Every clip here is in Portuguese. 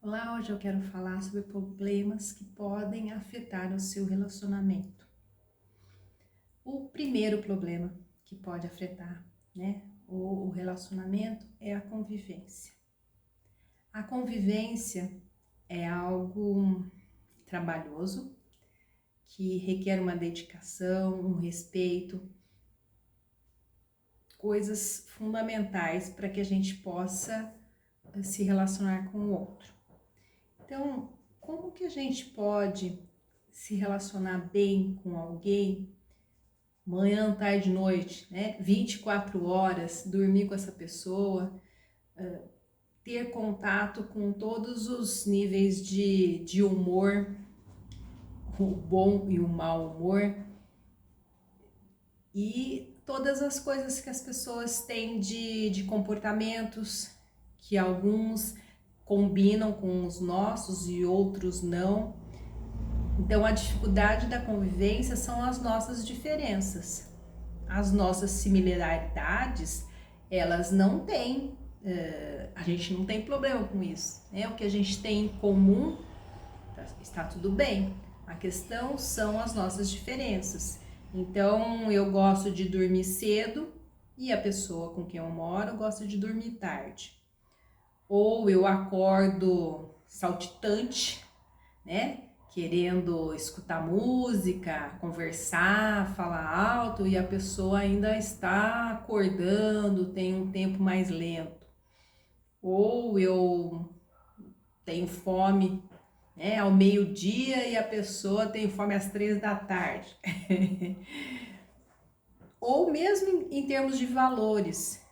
Olá, hoje eu quero falar sobre problemas que podem afetar o seu relacionamento. O primeiro problema que pode afetar, o relacionamento é a convivência. A convivência é algo trabalhoso, que requer uma dedicação, um respeito, coisas fundamentais para que a gente possa se relacionar com o outro. Então, como que a gente pode se relacionar bem com alguém, manhã, tarde, noite, 24 horas, dormir com essa pessoa, ter contato com todos os níveis de humor, o bom e o mau humor, e todas as coisas que as pessoas têm de comportamentos, que alguns combinam com os nossos e outros não. Então, a dificuldade da convivência são as nossas diferenças. As nossas similaridades, elas não têm, a gente não tem problema com isso, né? O que a gente tem em comum, está tudo bem. A questão são as nossas diferenças. Então, eu gosto de dormir cedo e a pessoa com quem eu moro gosta de dormir tarde. Ou eu acordo saltitante, né? Querendo escutar música, conversar, falar alto, e a pessoa ainda está acordando, tem um tempo mais lento. Ou eu tenho fome, ao meio-dia e a pessoa tem fome às 3 da tarde. Ou mesmo em termos de valores.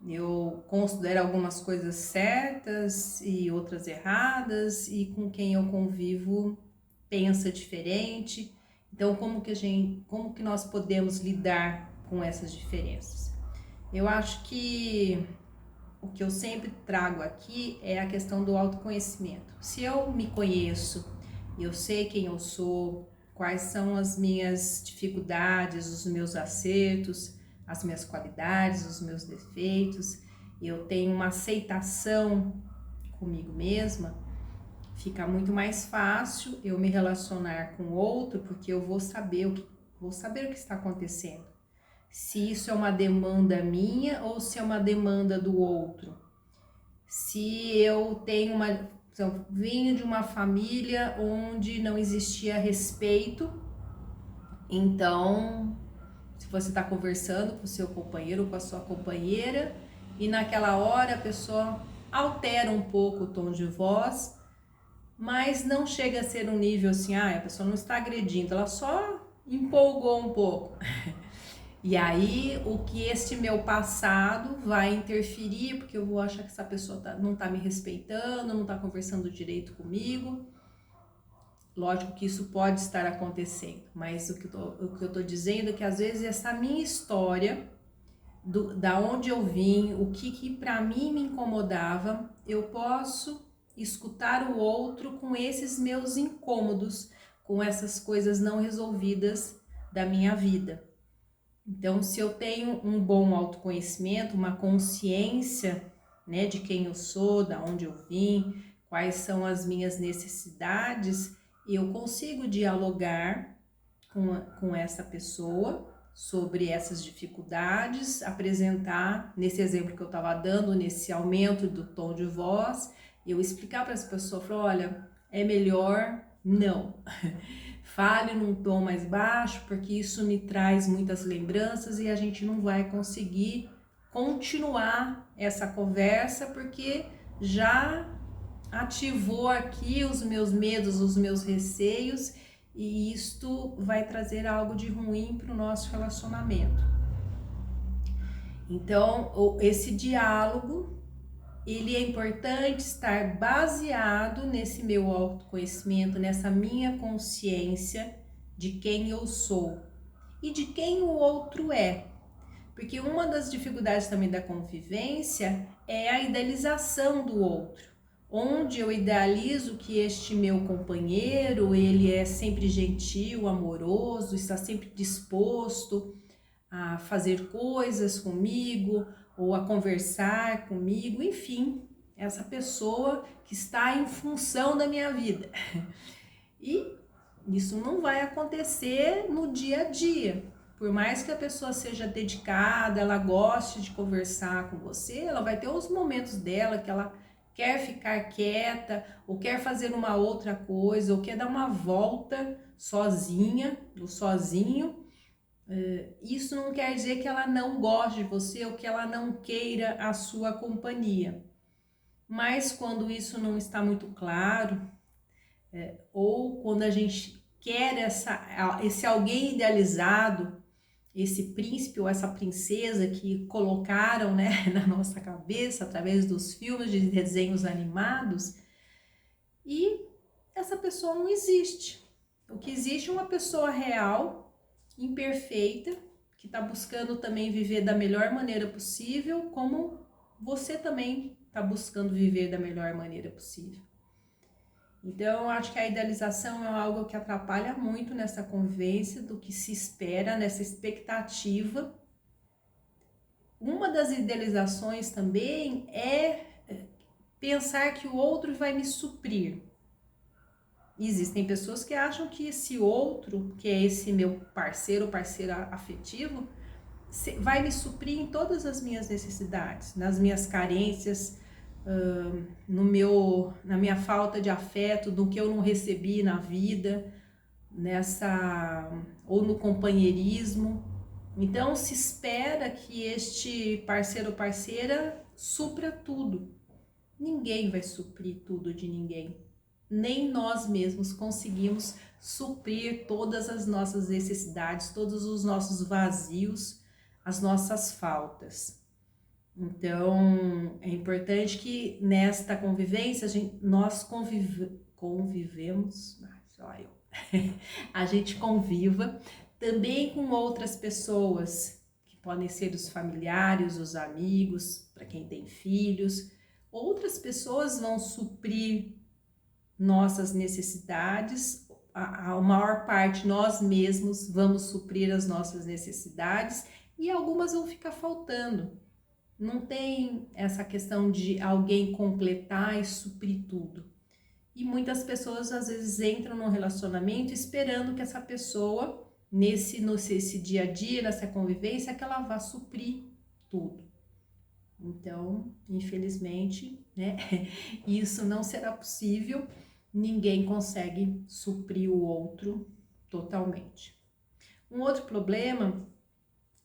Eu considero algumas coisas certas e outras erradas, e com quem eu convivo pensa diferente. Então, como que nós podemos lidar com essas diferenças? Eu acho que o que eu sempre trago aqui é a questão do autoconhecimento. Se eu me conheço, eu sei quem eu sou, quais são as minhas dificuldades, os meus acertos, as minhas qualidades, os meus defeitos, eu tenho uma aceitação comigo mesma, fica muito mais fácil eu me relacionar com o outro, porque eu vou saber o que está acontecendo. Se isso é uma demanda minha ou se é uma demanda do outro. Se eu tenho eu venho de uma família onde não existia respeito, então se você está conversando com o seu companheiro ou com a sua companheira e naquela hora a pessoa altera um pouco o tom de voz, mas não chega a ser um nível assim, a pessoa não está agredindo, ela só empolgou um pouco. E aí, o que este meu passado vai interferir, porque eu vou achar que essa pessoa não tá me respeitando, não tá conversando direito comigo. Lógico que isso pode estar acontecendo, mas o que eu tô dizendo é que às vezes essa minha história, da onde eu vim, o que para mim me incomodava, eu posso escutar o outro com esses meus incômodos, com essas coisas não resolvidas da minha vida. Então, se eu tenho um bom autoconhecimento, uma consciência, de quem eu sou, da onde eu vim, quais são as minhas necessidades, eu consigo dialogar com essa pessoa sobre essas dificuldades, apresentar, nesse exemplo que eu estava dando, nesse aumento do tom de voz, eu explicar para essa pessoa, falar, olha, é melhor não. Fale num tom mais baixo, porque isso me traz muitas lembranças e a gente não vai conseguir continuar essa conversa, porque já ativou aqui os meus medos, os meus receios, e isto vai trazer algo de ruim para o nosso relacionamento. Então, esse diálogo, ele é importante estar baseado nesse meu autoconhecimento, nessa minha consciência de quem eu sou e de quem o outro é. Porque uma das dificuldades também da convivência é a idealização do outro, onde eu idealizo que este meu companheiro, ele é sempre gentil, amoroso, está sempre disposto a fazer coisas comigo ou a conversar comigo, enfim, essa pessoa que está em função da minha vida. E isso não vai acontecer no dia a dia. Por mais que a pessoa seja dedicada, ela goste de conversar com você, ela vai ter os momentos dela que ela quer ficar quieta, ou quer fazer uma outra coisa, ou quer dar uma volta sozinha, ou sozinho. Isso não quer dizer que ela não goste de você, ou que ela não queira a sua companhia. Mas quando isso não está muito claro, ou quando a gente quer esse alguém idealizado, esse príncipe ou essa princesa que colocaram, né, na nossa cabeça através dos filmes de desenhos animados, e essa pessoa não existe. O que existe é uma pessoa real, imperfeita, que está buscando também viver da melhor maneira possível, como você também está buscando viver da melhor maneira possível. Então, eu acho que a idealização é algo que atrapalha muito nessa convivência, do que se espera, nessa expectativa. Uma das idealizações também é pensar que o outro vai me suprir. Existem pessoas que acham que esse outro, que é esse meu parceiro ou parceira afetivo, vai me suprir em todas as minhas necessidades, nas minhas carências, na minha falta de afeto, do que eu não recebi na vida, ou no companheirismo. Então se espera que este parceiro ou parceira supra tudo. Ninguém vai suprir tudo de ninguém. Nem nós mesmos conseguimos suprir todas as nossas necessidades, todos os nossos vazios, as nossas faltas. Então, é importante que nesta convivência nós convivemos, só eu, a gente conviva também com outras pessoas, que podem ser os familiares, os amigos, para quem tem filhos. Outras pessoas vão suprir nossas necessidades, a maior parte nós mesmos vamos suprir as nossas necessidades e algumas vão ficar faltando. Não tem essa questão de alguém completar e suprir tudo. E muitas pessoas às vezes entram num relacionamento esperando que essa pessoa, nesse dia a dia, nessa convivência, que ela vá suprir tudo. Então, infelizmente, né, isso não será possível. Ninguém consegue suprir o outro totalmente. Um outro problema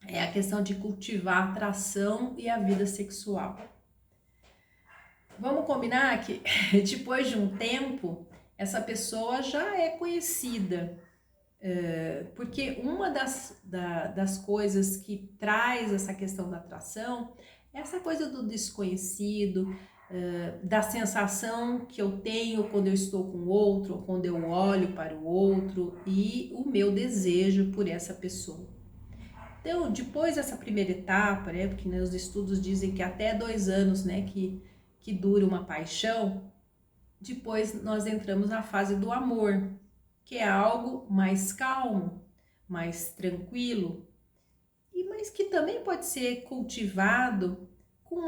é a questão de cultivar a atração e a vida sexual. Vamos combinar que depois de um tempo, essa pessoa já é conhecida, porque uma das coisas que traz essa questão da atração é essa coisa do desconhecido, da sensação que eu tenho quando eu estou com o outro, ou quando eu olho para o outro, e o meu desejo por essa pessoa. Então, depois dessa primeira etapa, né, porque os estudos dizem que até 2 anos, né, que dura uma paixão, depois nós entramos na fase do amor, que é algo mais calmo, mais tranquilo, mas que também pode ser cultivado com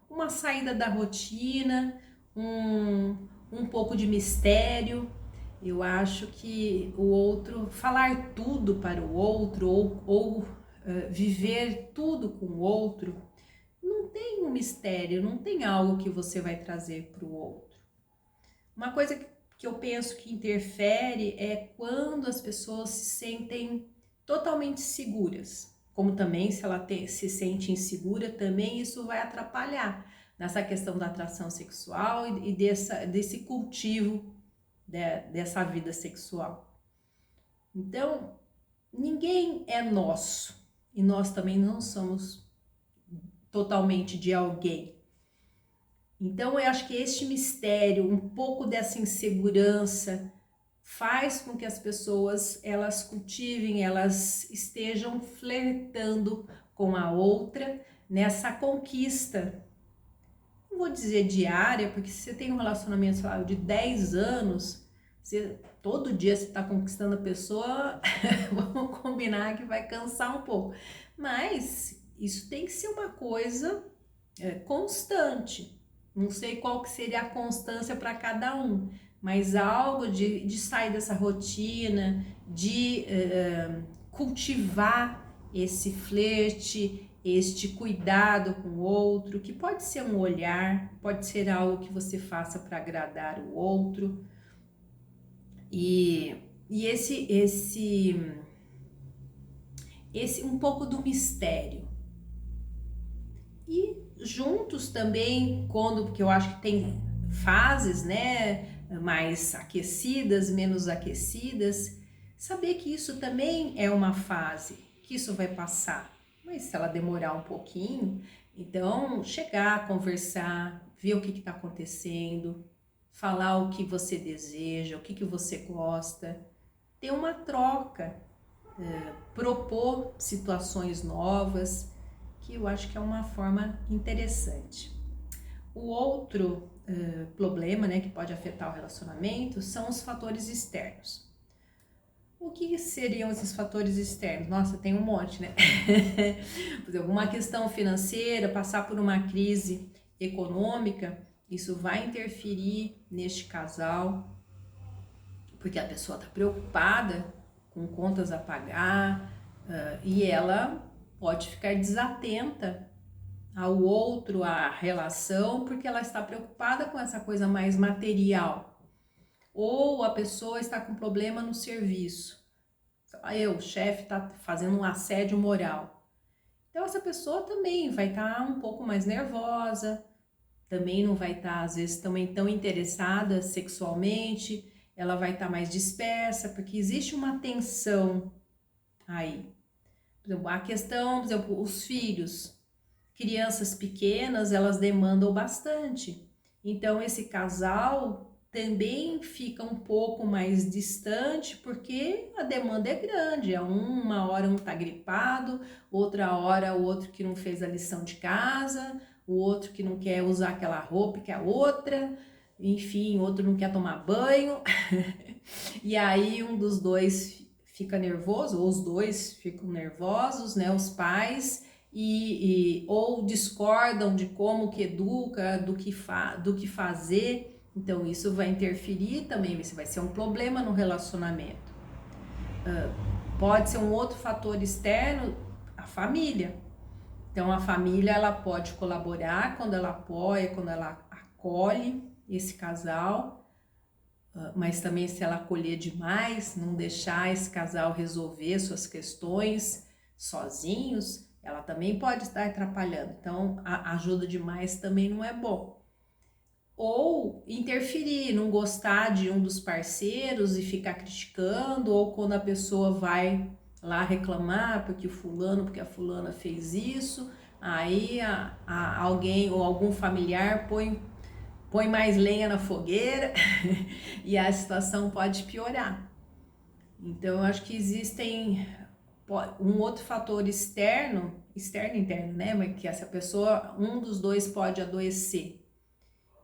uma saída da rotina, um pouco de mistério. Eu acho que o outro, falar tudo para o outro ou viver tudo com o outro, não tem um mistério, não tem algo que você vai trazer para o outro. Uma coisa que eu penso que interfere é quando as pessoas se sentem totalmente seguras. Como também, se ela se sente insegura, também isso vai atrapalhar nessa questão da atração sexual e desse cultivo dessa vida sexual. Então, ninguém é nosso e nós também não somos totalmente de alguém. Então, eu acho que este mistério, um pouco dessa insegurança, faz com que as pessoas, elas cultivem, elas estejam flertando com a outra nessa conquista. Não vou dizer diária, porque se você tem um relacionamento, sei lá, de 10 anos, todo dia você está conquistando a pessoa, vamos combinar que vai cansar um pouco. Mas isso tem que ser uma coisa constante. Não sei qual que seria a constância para cada um, mas algo de sair dessa rotina, de cultivar esse flerte, este cuidado com o outro, que pode ser um olhar, pode ser algo que você faça para agradar o outro. E esse um pouco do mistério. E juntos também, porque eu acho que tem fases, né, mais aquecidas, menos aquecidas, saber que isso também é uma fase, que isso vai passar. Mas se ela demorar um pouquinho, então chegar, conversar, ver o que está acontecendo, falar o que você deseja, o que você gosta, ter uma troca, propor situações novas, que eu acho que é uma forma interessante. O outro problema, né, que pode afetar o relacionamento são os fatores externos. O que seriam esses fatores externos? Nossa, tem um monte, né? Por exemplo, uma questão financeira, passar por uma crise econômica, isso vai interferir neste casal, porque a pessoa está preocupada com contas a pagar e ela pode ficar desatenta ao outro, à relação, porque ela está preocupada com essa coisa mais material. Ou a pessoa está com problema no serviço. O chefe está fazendo um assédio moral. Então essa pessoa também vai estar um pouco mais nervosa, também não vai estar, às vezes, também tão interessada sexualmente, ela vai estar mais dispersa, porque existe uma tensão aí. Por exemplo, a questão, por exemplo, os filhos, crianças pequenas, elas demandam bastante. Então, esse casal também fica um pouco mais distante, porque a demanda é grande. Uma hora um tá gripado, outra hora o outro que não fez a lição de casa, o outro que não quer usar aquela roupa que é a outra, enfim, outro não quer tomar banho. E aí um dos dois fica nervoso, ou os dois ficam nervosos, né, os pais, ou discordam de como que educa, do que fazer. Então isso vai interferir também, isso vai ser um problema no relacionamento. Pode ser um outro fator externo, a família. Então a família, ela pode colaborar quando ela apoia, quando ela acolhe esse casal, mas também se ela acolher demais, não deixar esse casal resolver suas questões sozinhos, ela também pode estar atrapalhando. Então a ajuda demais também não é bom. Ou interferir, não gostar de um dos parceiros e ficar criticando, ou quando a pessoa vai lá reclamar porque a fulana fez isso, aí alguém ou algum familiar põe mais lenha na fogueira e a situação pode piorar. Então eu acho que existem um outro fator externo e interno, né? Mas que essa pessoa, um dos dois pode adoecer.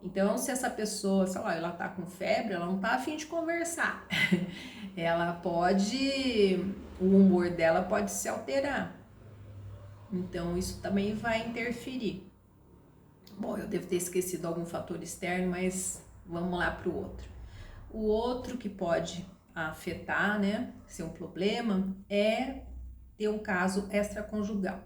Então, se essa pessoa, sei lá, ela tá com febre, ela não tá a fim de conversar. O humor dela pode se alterar. Então, isso também vai interferir. Bom, eu devo ter esquecido algum fator externo, mas vamos lá para o outro. O outro que pode afetar, né, ser um problema, é ter um caso extraconjugal.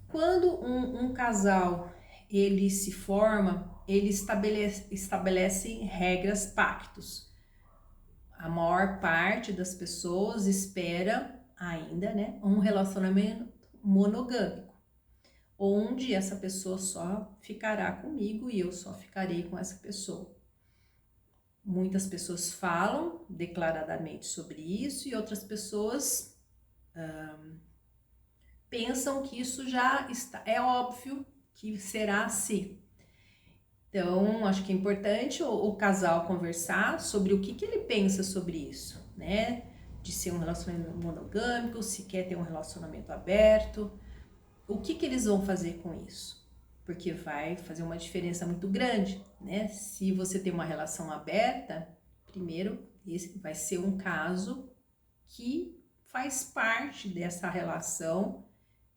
Quando um casal ele se forma, ele estabelece regras, pactos. A maior parte das pessoas espera ainda, né, um relacionamento monogâmico, onde essa pessoa só ficará comigo e eu só ficarei com essa pessoa. Muitas pessoas falam declaradamente sobre isso e outras pessoas pensam que isso já está, é óbvio que será assim. Então, acho que é importante o casal conversar sobre o que ele pensa sobre isso, né? De ser um relacionamento monogâmico, se quer ter um relacionamento aberto, o que eles vão fazer com isso? Porque vai fazer uma diferença muito grande, né? Se você tem uma relação aberta, primeiro, esse vai ser um caso que faz parte dessa relação,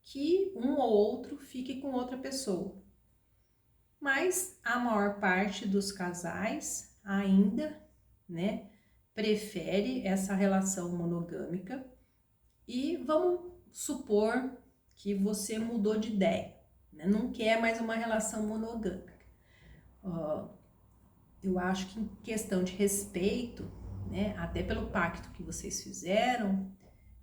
que um ou outro fique com outra pessoa. Mas a maior parte dos casais ainda, né, prefere essa relação monogâmica. E vamos supor que você mudou de ideia, né? Não quer mais uma relação monogâmica. Eu acho que em questão de respeito, né, até pelo pacto que vocês fizeram,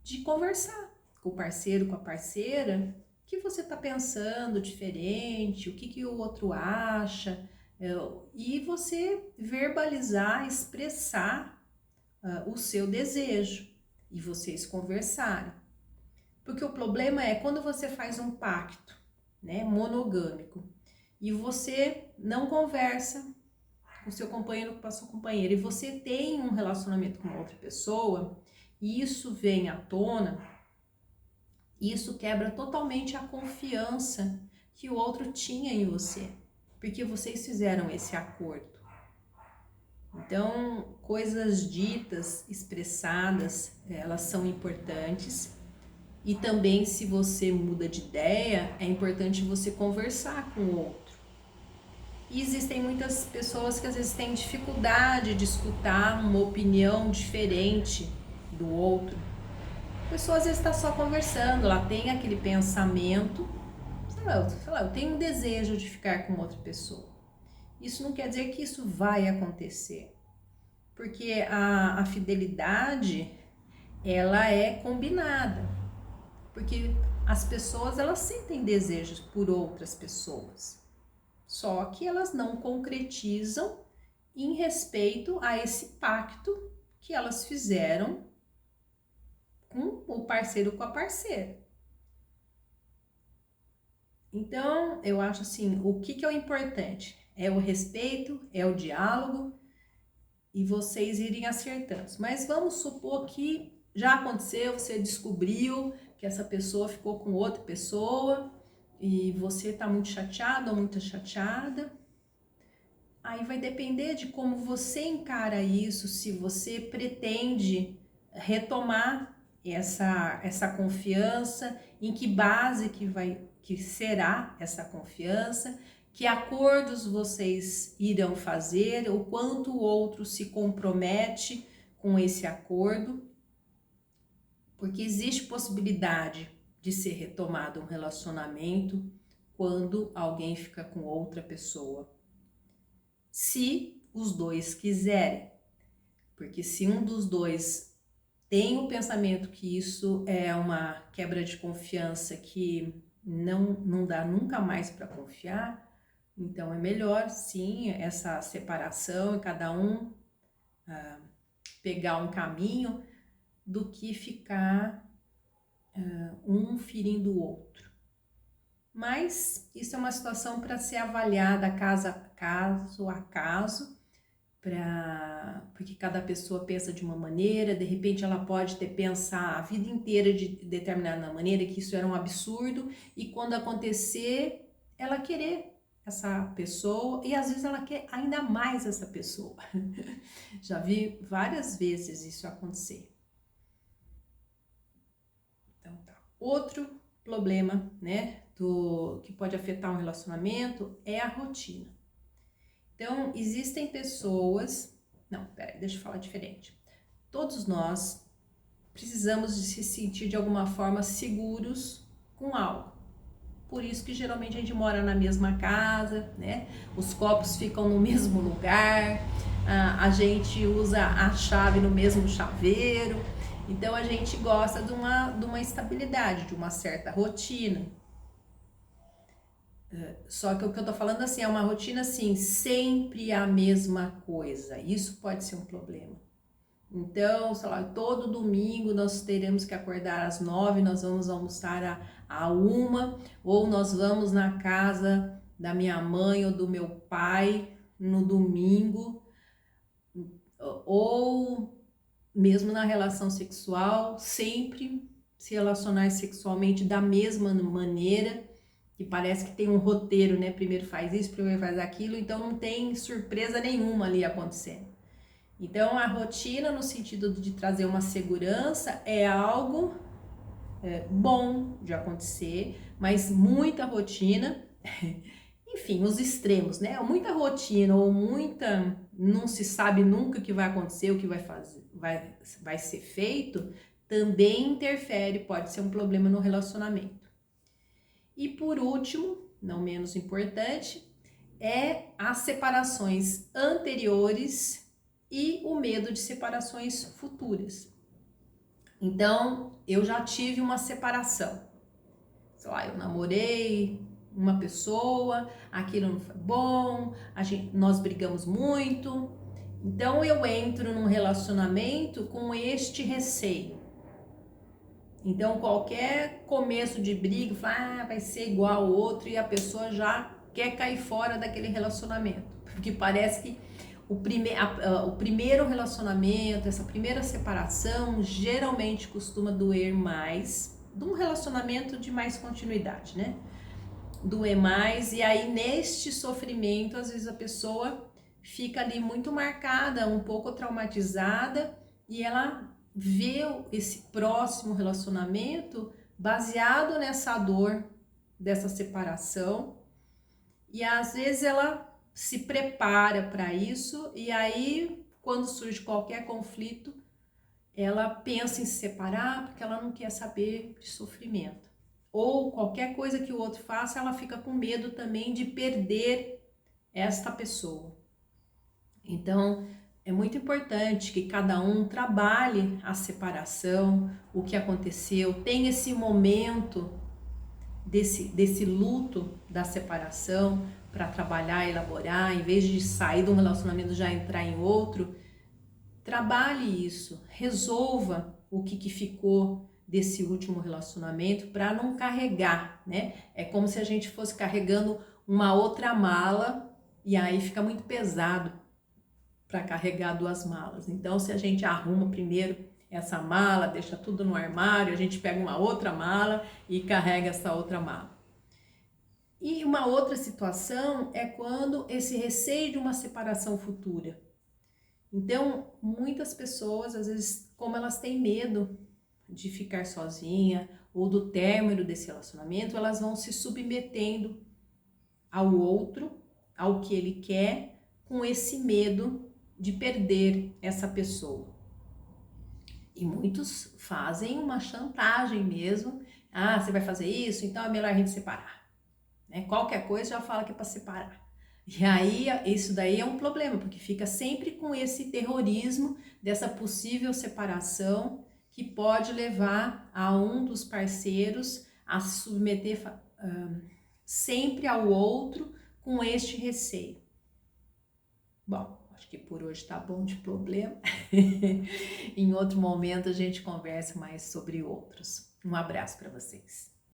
de conversar com o parceiro, com a parceira, o que você está pensando diferente, o que o outro acha, e você verbalizar, expressar o seu desejo e vocês conversarem. Porque o problema é quando você faz um pacto, né, monogâmico, e você não conversa com seu companheiro, com a sua companheira, e você tem um relacionamento com outra pessoa, e isso vem à tona, isso quebra totalmente a confiança que o outro tinha em você, porque vocês fizeram esse acordo. Então, coisas ditas, expressadas, elas são importantes. E também, se você muda de ideia, é importante você conversar com o outro. E existem muitas pessoas que às vezes têm dificuldade de escutar uma opinião diferente do outro. A pessoa às vezes está só conversando, ela tem aquele pensamento, sei lá, eu tenho um desejo de ficar com outra pessoa. Isso não quer dizer que isso vai acontecer. Porque a fidelidade, ela é combinada. Porque as pessoas, elas sentem desejos por outras pessoas. Só que elas não concretizam em respeito a esse pacto que elas fizeram com o parceiro, com a parceira. Então, eu acho assim, o que é o importante? É o respeito, é o diálogo e vocês irem acertando. Mas vamos supor que já aconteceu, você descobriu que essa pessoa ficou com outra pessoa e você tá muito chateado ou muito chateada. Aí vai depender de como você encara isso, se você pretende retomar essa confiança, em que base que será essa confiança, que acordos vocês irão fazer, o quanto o outro se compromete com esse acordo, porque existe possibilidade de ser retomado um relacionamento quando alguém fica com outra pessoa, se os dois quiserem, porque se um dos dois tem o pensamento que isso é uma quebra de confiança que não dá nunca mais para confiar, então é melhor sim essa separação e cada um pegar um caminho do que ficar um ferindo o outro. Mas isso é uma situação para ser avaliada caso a caso, porque cada pessoa pensa de uma maneira, de repente ela pode ter pensado a vida inteira de determinada maneira, que isso era um absurdo, e quando acontecer, ela querer essa pessoa, e às vezes ela quer ainda mais essa pessoa. Já vi várias vezes isso acontecer. Então tá. Outro problema, né, que pode afetar um relacionamento é a rotina. Então, existem pessoas... Não, peraí, deixa eu falar diferente. Todos nós precisamos de se sentir de alguma forma seguros com algo. Por isso que geralmente a gente mora na mesma casa, né? Os copos ficam no mesmo lugar, a gente usa a chave no mesmo chaveiro. Então a gente gosta de uma estabilidade, de uma certa rotina. Só que o que eu tô falando assim, é uma rotina assim, sempre a mesma coisa. Isso pode ser um problema. Então, sei lá, todo domingo nós teremos que acordar às 9, nós vamos almoçar à 1, ou nós vamos na casa da minha mãe ou do meu pai no domingo, ou mesmo na relação sexual, sempre se relacionar sexualmente da mesma maneira, que parece que tem um roteiro, né? Primeiro faz isso, primeiro faz aquilo, então não tem surpresa nenhuma ali acontecendo. Então a rotina, no sentido de trazer uma segurança, é algo bom de acontecer, mas muita rotina enfim, os extremos, né? Muita rotina ou não se sabe nunca o que vai acontecer, o que vai ser feito, também interfere, pode ser um problema no relacionamento. E por último, não menos importante, é as separações anteriores e o medo de separações futuras. Então, eu já tive uma separação. Sei lá, eu namorei uma pessoa, aquilo não foi bom, nós brigamos muito. Então, eu entro num relacionamento com este receio. Então, qualquer começo de briga, vai ser igual ao outro, e a pessoa já quer cair fora daquele relacionamento. Porque parece que o primeiro relacionamento, essa primeira separação, geralmente costuma doer mais de um relacionamento de mais continuidade, né? Doer mais, e aí neste sofrimento, às vezes a pessoa fica ali muito marcada, um pouco traumatizada, e ela vê esse próximo relacionamento baseado nessa dor dessa separação, e às vezes ela se prepara para isso, e aí quando surge qualquer conflito, ela pensa em se separar porque ela não quer saber de sofrimento. Ou qualquer coisa que o outro faça, ela fica com medo também de perder esta pessoa. Então, é muito importante que cada um trabalhe a separação, o que aconteceu, tem esse momento desse luto da separação para trabalhar, elaborar, em vez de sair de um relacionamento já entrar em outro. Trabalhe isso, resolva o que ficou desse último relacionamento para não carregar, né? É como se a gente fosse carregando uma outra mala e aí fica muito pesado para carregar duas malas. Então, se a gente arruma primeiro essa mala, deixa tudo no armário, a gente pega uma outra mala e carrega essa outra mala. E uma outra situação é quando esse receio de uma separação futura. Então, muitas pessoas, às vezes, como elas têm medo de ficar sozinha ou do término desse relacionamento, elas vão se submetendo ao outro, ao que ele quer, com esse medo de perder essa pessoa. E muitos fazem uma chantagem mesmo. Você vai fazer isso? Então é melhor a gente separar. Né? Qualquer coisa já fala que é para separar. E aí, isso daí é um problema, porque fica sempre com esse terrorismo dessa possível separação que pode levar a um dos parceiros a se submeter sempre ao outro com este receio. Bom, acho que por hoje tá bom de problema. Em outro momento a gente conversa mais sobre outros. Um abraço para vocês.